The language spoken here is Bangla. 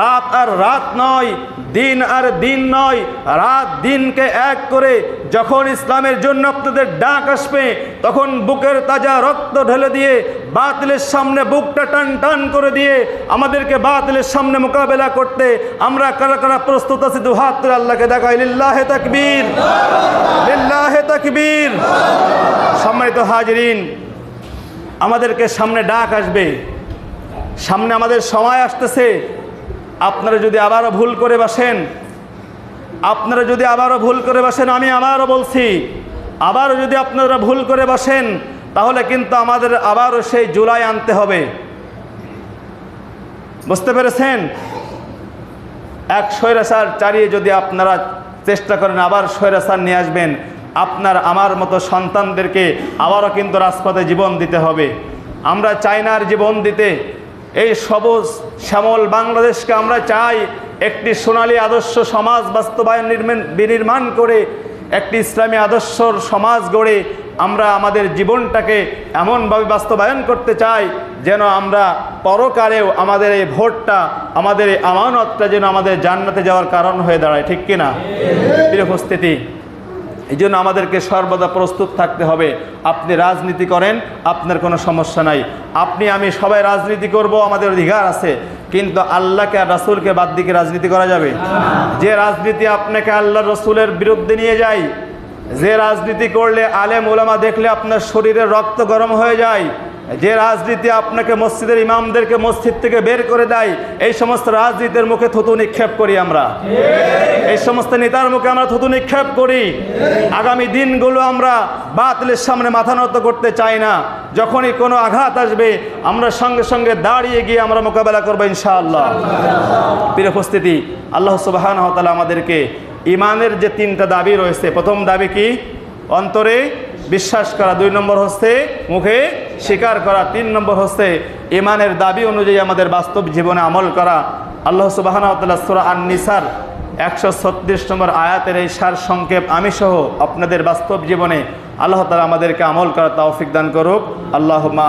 রাত আর রাত নয়, দিন আর দিন নয়, রাত দিনকে এক করে যখন ইসলামের জন্য আপনাদের ডাক আসবে, তখন বুকের তাজা রক্ত ঢেলে দিয়ে বাতিলের সামনে বুকটা টান টান করে দিয়ে আমাদেরকে বাতিলের সামনে মোকাবেলা করতে আমরা কারা কারা প্রস্তুত আছি? দু হাত তুলে আল্লাহকে দেখাই। লিল্লাহে তাকবীর, লিল্লাহে তাকবীর। সম্মানিত হাজিরিন, আমাদেরকে সামনে ডাক আসবে, সামনে আমাদের সময় আসতেছে। আপনারা যদি আবারও ভুল করে বসেন, আমি আবারও বলছি, আবারও যদি আপনারা ভুল করে বসেন, তাহলে কিন্তু আমাদের আবারও সেই জুলাই আনতে হবে। বুঝতে পেরেছেন? এক স্বৈরাচার চালিয়ে যদি আপনারা চেষ্টা করেন আবার স্বৈরাচার নিয়ে আসবেন, আপনার আমার মতো সন্তানদেরকে আবারও কিন্তু রাজপথে জীবন দিতে হবে। আমরা চাই না আর জীবন দিতে। এই সবুজ শ্যামল বাংলাদেশকে আমরা চাই একটি সোনালী আদর্শ সমাজ বাস্তবায়ন বিনির্মাণ করে একটি ইসলামী আদর্শর সমাজ গড়ে আমরা আমাদের জীবনটাকে এমনভাবে বাস্তবায়ন করতে চাই যেন আমরা পরকালেও আমাদের এই ভোটটা, আমাদের এই আমানতটা যেন আমাদের জান্নাতে যাওয়ার কারণ হয়ে দাঁড়ায়। ঠিক কিনা? প্রিয় উপস্থিতি, এই জন্য আমাদেরকে সর্বদা প্রস্তুত থাকতে হবে। আপনি রাজনীতি করেন, আপনার কোনো সমস্যা নাই। আপনি আমি সবাই রাজনীতি করব, আমাদের অধিকার আছে। কিন্তু আল্লাহকে আর রাসূলকে বাদ দিয়ে রাজনীতি করা যাবে? যে রাজনীতি আপনাকে আল্লাহ রসুলের বিরুদ্ধে নিয়ে যায়, যে রাজনীতি করলে আলেম ওলামা দেখলে আপনার শরীরের রক্ত গরম হয়ে যায়, যে রাজনীতি আপনাকে মসজিদের ইমামদেরকে মসজিদ থেকে বের করে দেয়, এই সমস্ত রাজনীতির মুখে থুতু নিক্ষেপ করি আমরা। এই সমস্ত নেতার মুখে আমরা থুতু নিক্ষেপ করি। আগামী দিনগুলো আমরা বাতিলের সামনে মাথা নত করতে চাই না। যখনই কোনো আঘাত আসবে আমরা সঙ্গে সঙ্গে দাঁড়িয়ে গিয়ে আমরা মোকাবেলা করবো ইনশাআল্লাহ। প্রিয় উপস্থিতি, আল্লাহ সুবহানাহু ওয়া তাআলা আমাদেরকে ইমানের যে তিনটা দাবি রয়েছে, প্রথম দাবি কি? অন্তরে বিশ্বাস করা, 2 নম্বর হচ্ছে মুখে স্বীকার করা, 3 নম্বর হচ্ছে ইমানের দাবি অনুযায়ী আমাদের বাস্তব জীবনে আমল করা। আল্লাহ সুবহানাহু ওয়া তাআলা সূরা আন-নিসার 136 নম্বর আয়াতের এই সার সংক্ষেপ আমি সহ আপনাদের বাস্তব জীবনে আল্লাহ তাআলা আমাদেরকে আমল করার তৌফিক দান করুক। আল্লাহুম্মা